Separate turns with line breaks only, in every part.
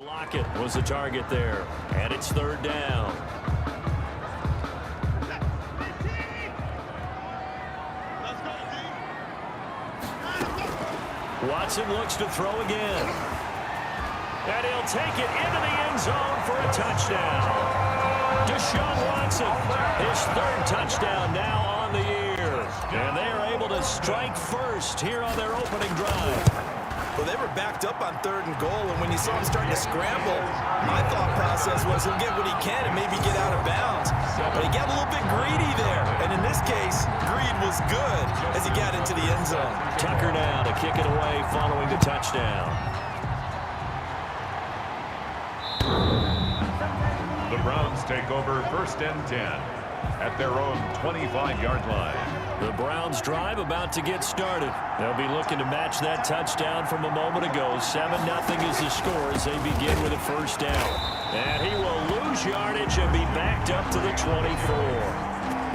Lockett was the target there, and it's third down. Watson looks to throw again. And he'll take it into the end zone for a touchdown. Deshaun Watson, his third touchdown now on the year. And they are able to strike first here on their opening drive.
Well, they were backed up on 3rd and goal, and when you saw him starting to scramble, my thought process was he'll get what he can and maybe get out of bounds. But he got a little bit greedy there, and in this case, greed was good as he got into the end zone.
Tucker now to kick it away following the touchdown.
The Browns take over 1st and 10 at their own 25-yard line.
The Browns drive about to get started. They'll be looking to match that touchdown from a moment ago. 7-0 is the score as they begin with a first down. And he will lose yardage and be backed up to the 24.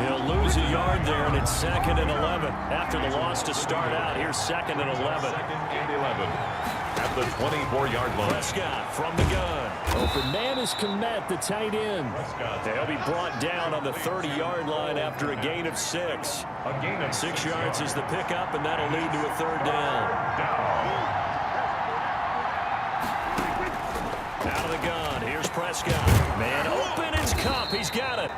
He'll lose a yard there, and it's 2nd and 11. After the loss to start out, here's 2nd and 11.
2nd and 11 at the 24-yard line.
Prescott from the gun. Open man is Komet, the tight end. They'll be brought down on the 30-yard line after a gain of 6. 6 yards is the pickup, and that'll lead to a third down. Out of the gun, here's Prescott. Man open, it's Cup. He's got it.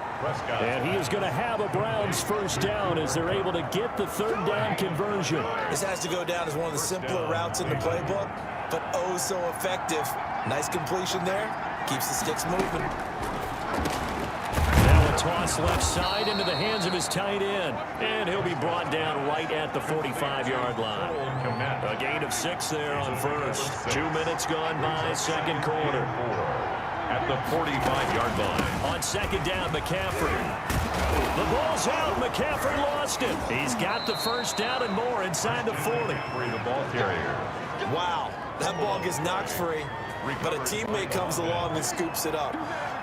And he is going to have a Browns first down as they're able to get the third down conversion.
This has to go down as one of the simpler routes in the playbook, but oh so effective. Nice completion there. Keeps the sticks moving.
Now a toss left side into the hands of his tight end. And he'll be brought down right at the 45-yard line. A gain of 6 there on first. 2 minutes gone by, second quarter.
At the 45-yard line.
On 2nd down, McCaffrey. The ball's out. McCaffrey lost it. He's got the first down and more inside the 40.
The ball carrier.
Wow, that ball gets knocked free, but a teammate comes along and scoops it up.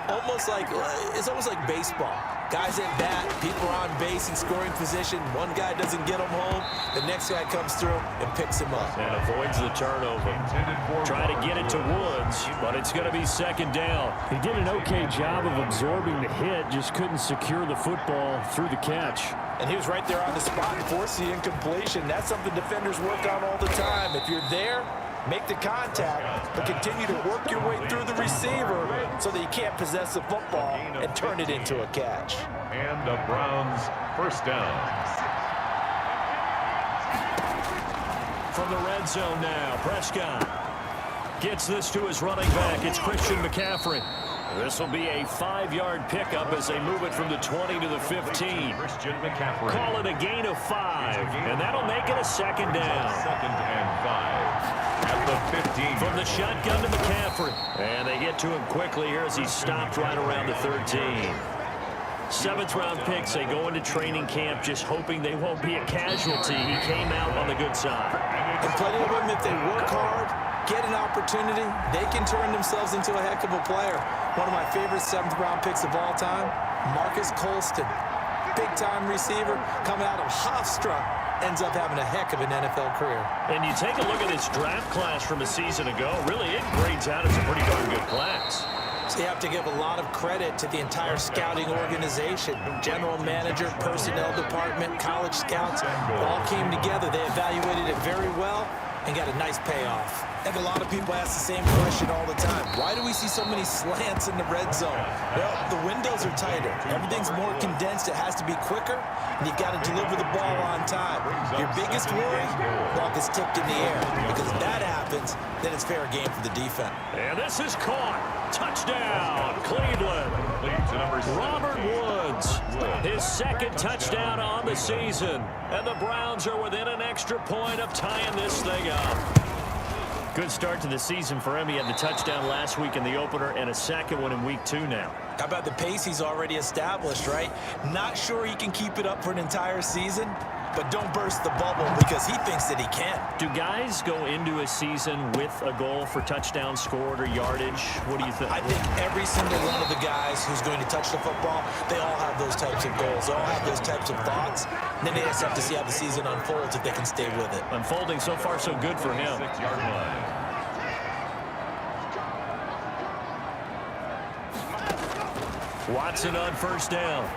It's almost like baseball. Guys at bat, people are on base in scoring position. One guy doesn't get him home. The next guy comes through and picks him up.
And avoids the turnover. Try to get it to Woods, but it's going to be 2nd down.
He did an okay job of absorbing the hit, just couldn't secure the football through the catch.
And he was right there on the spot and forced the incompletion. That's something defenders work on all the time. If you're there, make the contact, but continue to work your way through the receiver so that you can't possess the football and turn it into a catch.
And the Browns first down.
From the red zone now, Prescott gets this to his running back. It's Christian McCaffrey. This will be a 5-yard pickup as they move it from the 20 to the 15.
Christian McCaffrey.
Call it a gain of 5, and that'll make it a 2nd down.
2nd and 5. At the 15.
From the shotgun to McCaffrey. And they get to him quickly here as he stopped right around the 13. 7th-round picks. They go into training camp just hoping they won't be a casualty. He came out on the good side.
And plenty of them, if they work hard, get an opportunity, they can turn themselves into a heck of a player. One of my favorite 7th-round picks of all time, Marcus Colston. Big-time receiver coming out of Hofstra. Ends up having a heck of an NFL career.
And you take a look at this draft class from a season ago, really it grades out as a pretty darn good class.
So you have to give a lot of credit to the entire scouting organization. General manager, personnel department, college scouts, all came together. They evaluated it very well and got a nice payoff. And a lot of people ask the same question all the time. Why do we see so many slants in the red zone? Well, the windows are tighter. Everything's more condensed. It has to be quicker, and you've got to deliver the ball on time. Your biggest worry, ball gets tipped in the air. Because if that happens, then it's fair game for the defense.
And this is caught. Touchdown, Cleveland. Robert Woods, his 2nd touchdown on the season. And the Browns are within an extra point of tying this thing up. Good start to the season for him. He had the touchdown last week in the opener and a 2nd one in week 2 now.
How about the pace he's already established, right? Not sure he can keep it up for an entire season, but don't burst the bubble because he thinks that he can.
Do guys go into a season with a goal for touchdown scored or yardage? What do you think?
I think every single one of the guys who's going to touch the football, they all have those types of goals. They all have those types of thoughts. And then they just have to see how the season unfolds if they can stay with it.
Unfolding so far so good for him.
6-yard line.
Watson on first down.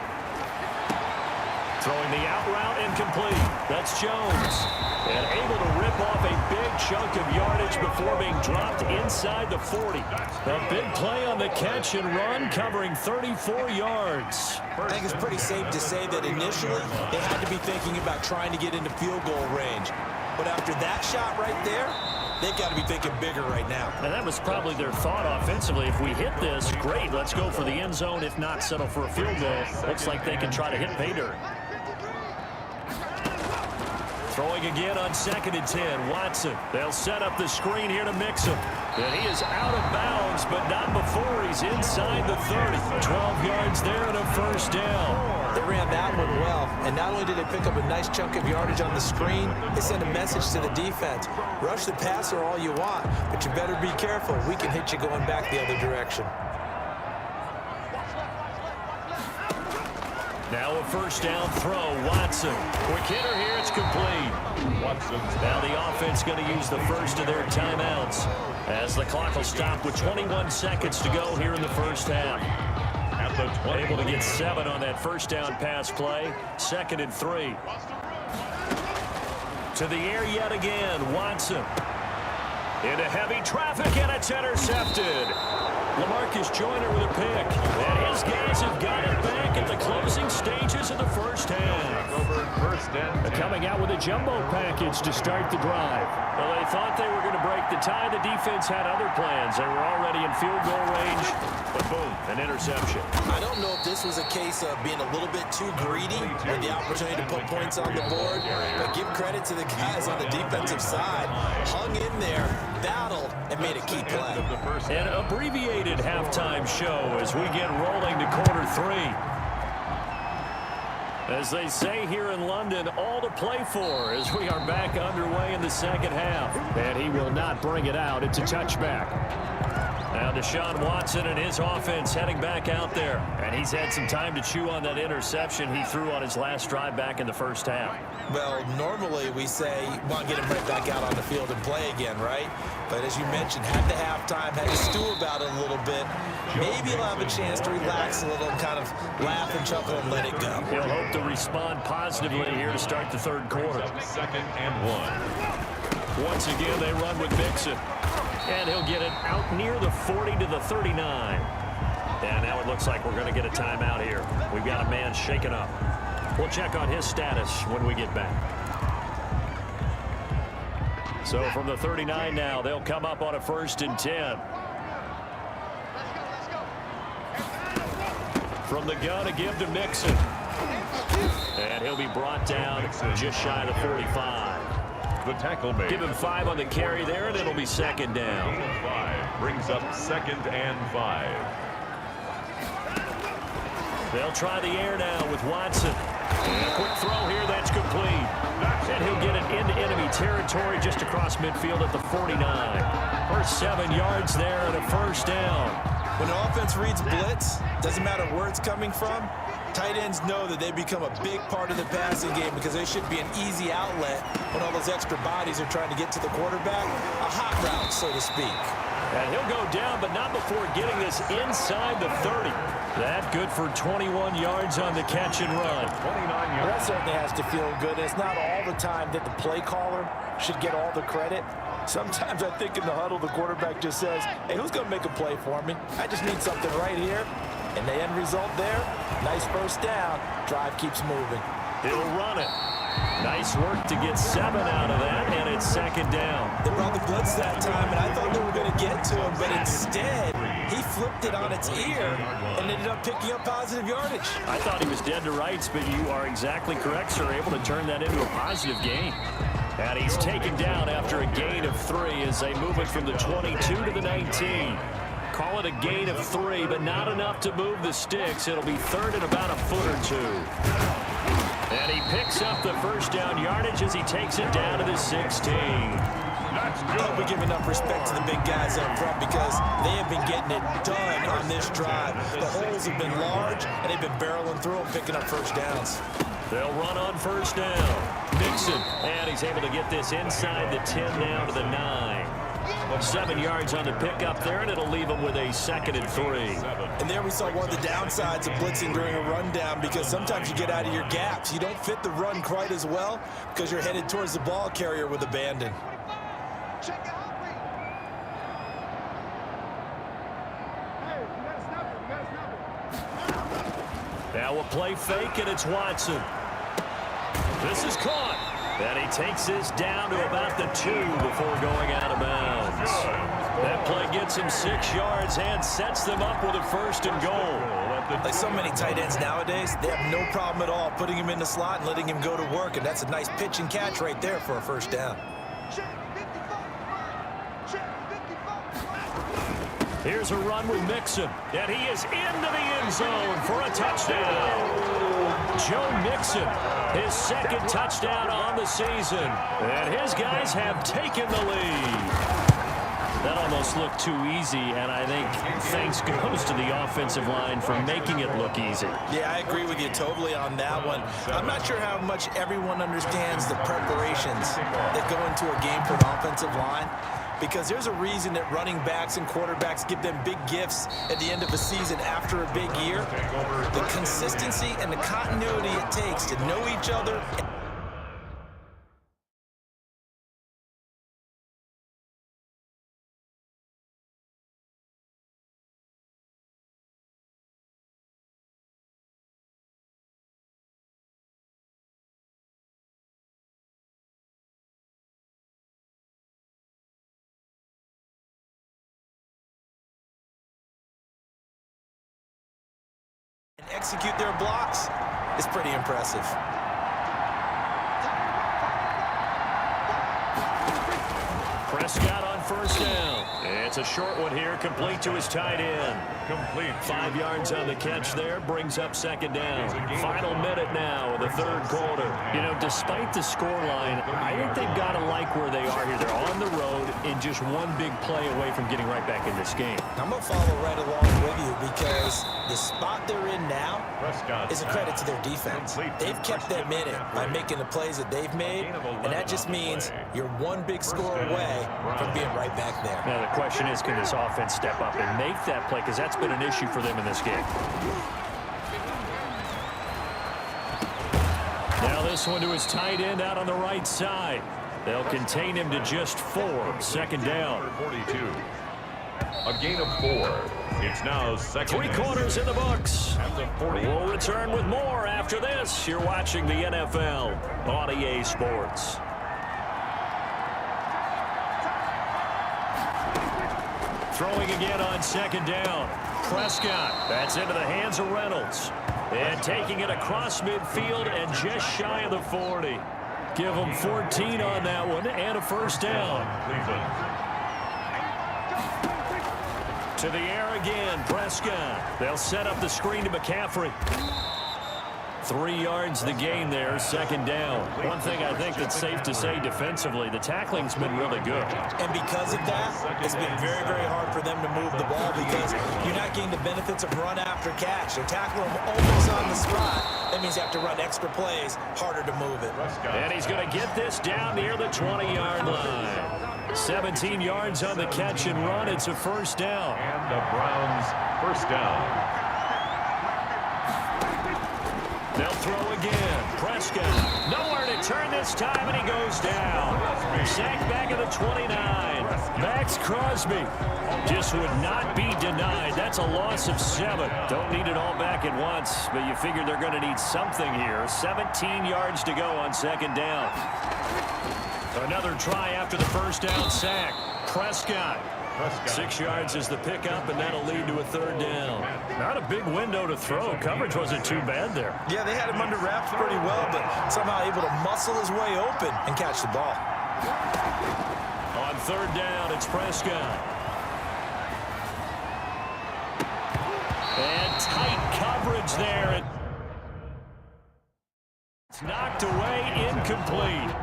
Throwing the out route incomplete. That's Jones. And able to rip off a big chunk of yardage before being dropped inside the 40. A big play on the catch and run, covering 34 yards.
I think it's pretty safe to say that initially they had to be thinking about trying to get into field goal range. But after that shot right there, they've got to be thinking bigger right now.
And that was probably their thought offensively. If we hit this, great, let's go for the end zone. If not, settle for a field goal. Looks like they can try to hit pay dirt. Throwing again on 2nd and 10. Watson. They'll set up the screen here to mix him. And he is out of bounds, but not before he's inside the 30. 12 yards there and a first down.
They ran that one well. And not only did they pick up a nice chunk of yardage on the screen, they sent a message to the defense. Rush the passer all you want, but you better be careful. We can hit you going back the other direction.
Now a first down throw. Watson. Quick hitter here. It's complete.
Watson's
Now the offense going to use the first of their timeouts as the clock will stop with 21 seconds to go here in the first half.
at the 20.
Able to get 7 on that first down pass play. 2nd and 3. To the air yet again. Watson. Into heavy traffic, and it's intercepted. LaMarcus Joyner with a pick. And his guys have got it back at the closing stages of the first half.
Over first and 10.
Coming out with a jumbo package to start the drive.
Well, they thought they were going to break the tie. The defense had other plans. They were already in field goal range. But boom, an interception.
I don't know if this was a case of being a little bit too greedy with the opportunity to put points on the board. But give credit to the guys on the defensive side. Hung in there, battled, and made a key play.
An abbreviated halftime show as we get rolling to quarter 3. As they say here in London, all to play for as we are back underway in the second half.
And he will not bring it out. It's a touchback.
Now Deshaun Watson and his offense heading back out there. And he's had some time to chew on that interception he threw on his last drive back in the first half.
Well, normally we say, want to get him right back out on the field and play again, right? But as you mentioned, had the halftime, had to stew about it a little bit. Maybe he'll have a chance to relax a little and kind of laugh and chuckle and let it go.
He'll hope to respond positively here to start the third quarter.
2nd and 1.
Once again, they run with Mixon. And he'll get it out near the 40 to the 39. And now it looks like we're going to get a timeout here. We've got a man shaken up. We'll check on his status when we get back. So from the 39 now, they'll come up on a 1st and 10. From the gun, a give to Mixon. And he'll be brought down just shy of the 45.
The tackle made.
Give him 5 on the carry there, and it'll be 2nd down.
5 brings up 2nd and 5.
They'll try the air now with Watson. And a quick throw here, that's complete. And he'll get it into enemy territory just across midfield at the 49. First 7 yards there and a first down.
When the offense reads blitz, doesn't matter where it's coming from, tight ends know that they become a big part of the passing game because they should be an easy outlet when all those extra bodies are trying to get to the quarterback. A hot route, so to speak.
And he'll go down, but not before getting this inside the 30. That good for 21 yards on the catch and run.
29
Well,
yards.
that certainly has to feel good. It's not all the time that the play caller should get all the credit. Sometimes I think in the huddle, the quarterback just says, hey, who's going to make a play for me? I just need something right here. And the end result there, nice first down. Drive keeps moving.
He'll run it. Nice work to get 7 out of that, and it's 2nd down.
They brought the blitz that time, and I thought they were going to get to him, but instead, he flipped it on its ear and ended up picking up positive yardage.
I thought he was dead to rights, but you are exactly correct, sir. Able to turn that into a positive gain. And he's taken down after a gain of 3 as they move it from the 22 to the 19. Call it a gain of 3, but not enough to move the sticks. It'll be 3rd and about a foot or 2. And he picks up the first down yardage as he takes it down to the 16.
I hope we give enough respect to the big guys up front because they have been getting it done on this drive. The holes have been large, and they've been barreling through them, picking up first downs.
They'll run on first down. Mixon, and he's able to get this inside the 10 down to the 9. 7 yards on the pickup there, and it'll leave them with a 2nd and 3.
And there we saw one of the downsides of blitzing during a rundown, because sometimes you get out of your gaps. You don't fit the run quite as well because you're headed towards the ball carrier with abandon.
Now a play fake, and it's Watson. This is caught. And he takes this down to about the 2 before going out of bounds. That play gets him 6 yards and sets them up with a 1st and goal.
Like so many tight ends nowadays, they have no problem at all putting him in the slot and letting him go to work, and that's a nice pitch and catch right there for a 1st down.
Here's a run with Mixon, and he is into the end zone for a touchdown. Joe Mixon, his 2nd touchdown on the season, and his guys have taken the lead. That almost looked too easy, and I think thanks goes to the offensive line for making it look easy.
Yeah, I agree with you totally on that one. I'm not sure how much everyone understands the preparations that go into a game for an offensive line, because there's a reason that running backs and quarterbacks give them big gifts at the end of a season after a big year. The consistency and the continuity it takes to know each other. And execute their blocks is pretty impressive.
Prescott on 1st down. It's a short one here, complete to his tight end.
Complete.
5 yards on the catch there, brings up 2nd down. Final minute now of the 3rd quarter. You know, despite the scoreline, I think they've got to like where they are here. They're on the road and just one big play away from getting right back in this game.
I'm going to follow right along with you, because the spot they're in now is a credit to their defense. They've kept them in it by making the plays that they've made, and that just means you're one big score away from being right back there.
Now the question is, can this offense step up and make that play, because that's been an issue for them in this game. Now this one to his tight end out on the right side. They'll contain him to just 4. 2nd down.
42. A gain of 4. It's now 2nd.
3 quarters in the books.
At the 40.
We'll return with more after this. You're watching the NFL on EA Sports. Throwing again on 2nd down. Prescott. That's into the hands of Reynolds. And taking it across midfield and just shy of the 40. Give them 14 on that one and a 1st down. To the air again, Prescott. They'll set up the screen to McCaffrey. 3 yards the gain there, 2nd down. One thing I think that's safe to say defensively, the tackling's been really good.
And because of that, it's been very, very hard for them to move the ball, because you're not getting the benefits of run after catch. They're tackling them almost on the spot. That means you have to run extra plays, harder to move it.
And he's going to get this down near the 20-yard line. 17 yards on the catch and run. It's a 1st down.
And the Browns 1st down.
They'll throw again. Prescott. Nowhere to turn this time, and he goes down. Sacked back at the 29. Max Crosby just would not be denied. That's a loss of 7. Don't need it all back at once, but you figure they're going to need something here. 17 yards to go on 2nd down. Another try after the 1st down sack. Prescott. 6 yards is the pickup, and that'll lead to a 3rd down. Not a big window to throw. Coverage wasn't too bad there.
Yeah, they had him under wraps pretty well, but somehow able to muscle his way open and catch the ball.
On 3rd down, it's Prescott. And tight coverage there. It's knocked away, incomplete.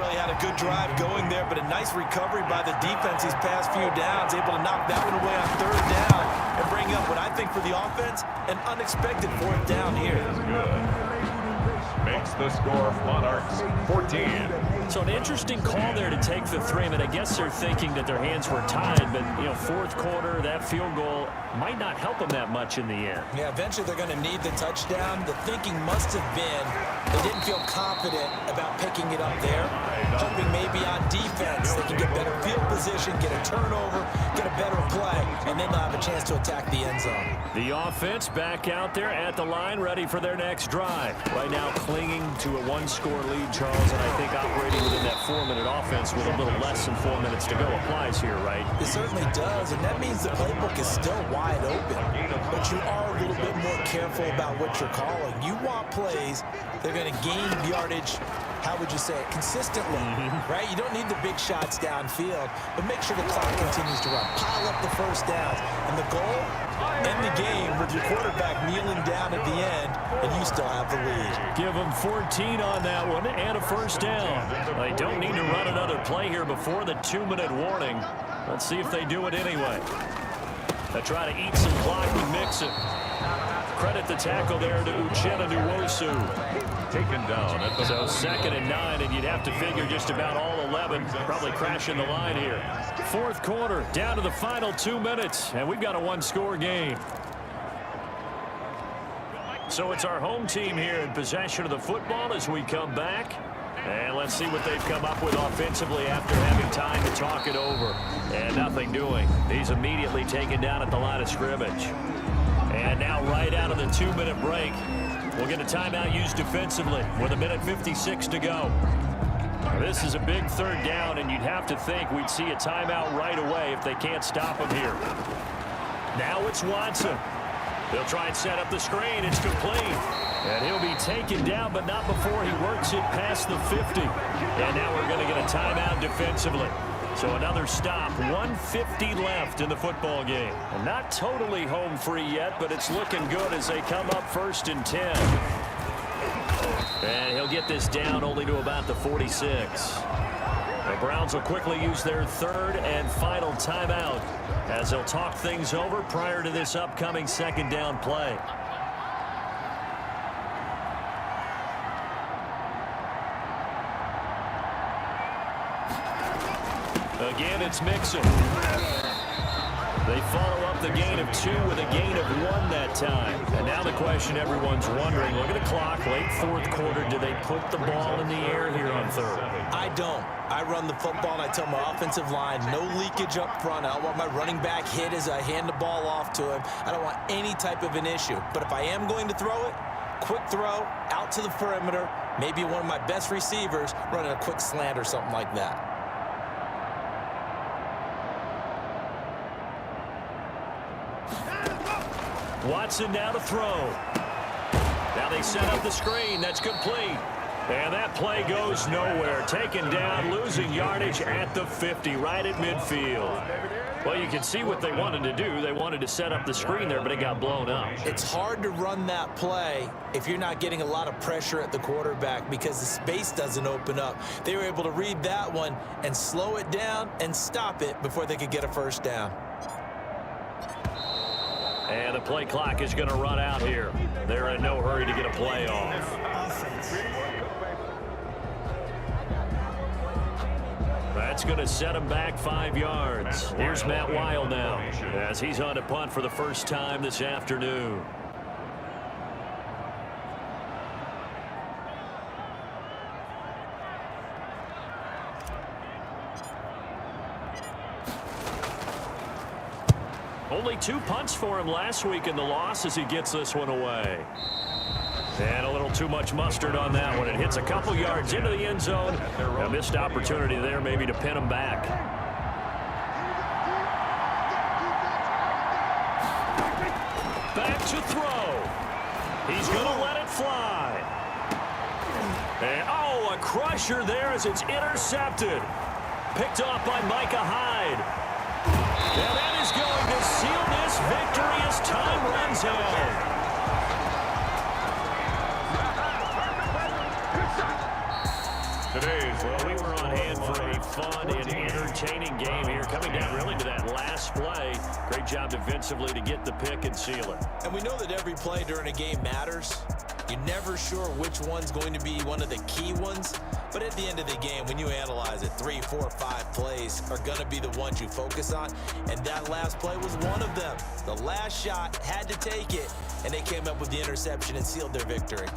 really had a good drive going there, but a nice recovery by the defense these past few downs, able to knock that one away on third down and bring up what I think for the offense, an unexpected fourth down here.
Makes the score Monarchs 14.
So an interesting call there to take the 3. I mean, I guess they're thinking that their hands were tied, but, you know, fourth quarter, that field goal might not help them that much in the end.
Yeah, eventually they're going to need the touchdown. The thinking must have been they didn't feel confident about picking it up there, hoping maybe on defense they can get better field position, get a turnover, get a better play, and then they'll have a chance to attack the end zone.
The offense back out there at the line, ready for their next drive. Right now clinging to a one-score lead, Charles, and I think operating within that 4-minute offense with a little less than 4 minutes to go applies here, right?
It certainly does, and that means the playbook is still wide open, but you are a little bit more careful about what you're calling. You want plays that are going to gain yardage, how would you say it, consistently, right? You don't need the big shots downfield, but make sure the clock continues to run. Pile up the first downs, and the goal, end the game with your quarterback kneeling down at the end, and you still have the lead.
Give them 14 on that one and a first down. They don't need to run another play here before the 2-minute warning. Let's see if they do it anyway. They try to eat some clock and mix it. Credit the tackle there to Uchenna Nwosu.
Taken down at the...
So 2nd and 9, and you'd have to figure just about all 11 probably crashing the line here. Fourth quarter, down to the final 2 minutes, and we've got a one-score game. So it's our home team here in possession of the football as we come back. And let's see what they've come up with offensively after having time to talk it over. And nothing doing. He's immediately taken down at the line of scrimmage. And now right out of the 2-minute break, we'll get a timeout used defensively with 1:56 to go. Now, this is a big third down, and you'd have to think we'd see a timeout right away if they can't stop him here. Now it's Watson. They'll try and set up the screen. It's complete. And he'll be taken down, but not before he works it past the 50. And now we're going to get a timeout defensively. So another stop, 1:50 left in the football game. And not totally home free yet, but it's looking good as they come up 1st and 10. And he'll get this down only to about the 46. The Browns will quickly use their 3rd and final timeout as they'll talk things over prior to this upcoming 2nd down play. Again, it's Mixon. They follow up the gain of 2 with a gain of 1 that time. And now the question everyone's wondering, look at the clock, late 4th quarter, do they put the ball in the air here on 3rd?
I don't. I run the football, and I tell my offensive line, no leakage up front. I don't want my running back hit as I hand the ball off to him. I don't want any type of an issue. But if I am going to throw it, quick throw, out to the perimeter, maybe one of my best receivers running a quick slant or something like that.
Watson now to throw. Now they set up the screen. That's complete. And that play goes nowhere. Taken down, losing yardage at the 50, right at midfield. Well, you can see what they wanted to do. They wanted to set up the screen there, but it got blown up.
It's hard to run that play if you're not getting a lot of pressure at the quarterback because the space doesn't open up. They were able to read that one and slow it down and stop it before they could get a first down.
And the play clock is going to run out here. They're in no hurry to get a play off. That's going to set them back 5 yards. Here's Matt Weil now as he's on to punt for the first time this afternoon. Only 2 punts for him last week in the loss as he gets this one away. And a little too much mustard on that one. It hits a couple yards into the end zone. A missed opportunity there maybe to pin him back. Back to throw. He's going to let it fly. And, oh, a crusher there as it's intercepted. Picked off by Micah Hyde. And that is going to seal this victory as time runs out.
today's.
Well, we were on hand for a fun and entertaining game here. Coming down really to that last play. Great job defensively to get the pick and seal it.
And we know that every play during a game matters. You're never sure which one's going to be one of the key ones. But at the end of the game, when you analyze it, 3, 4, 5 plays are going to be the ones you focus on. And that last play was one of them. The last shot had to take it, and they came up with the interception and sealed their victory.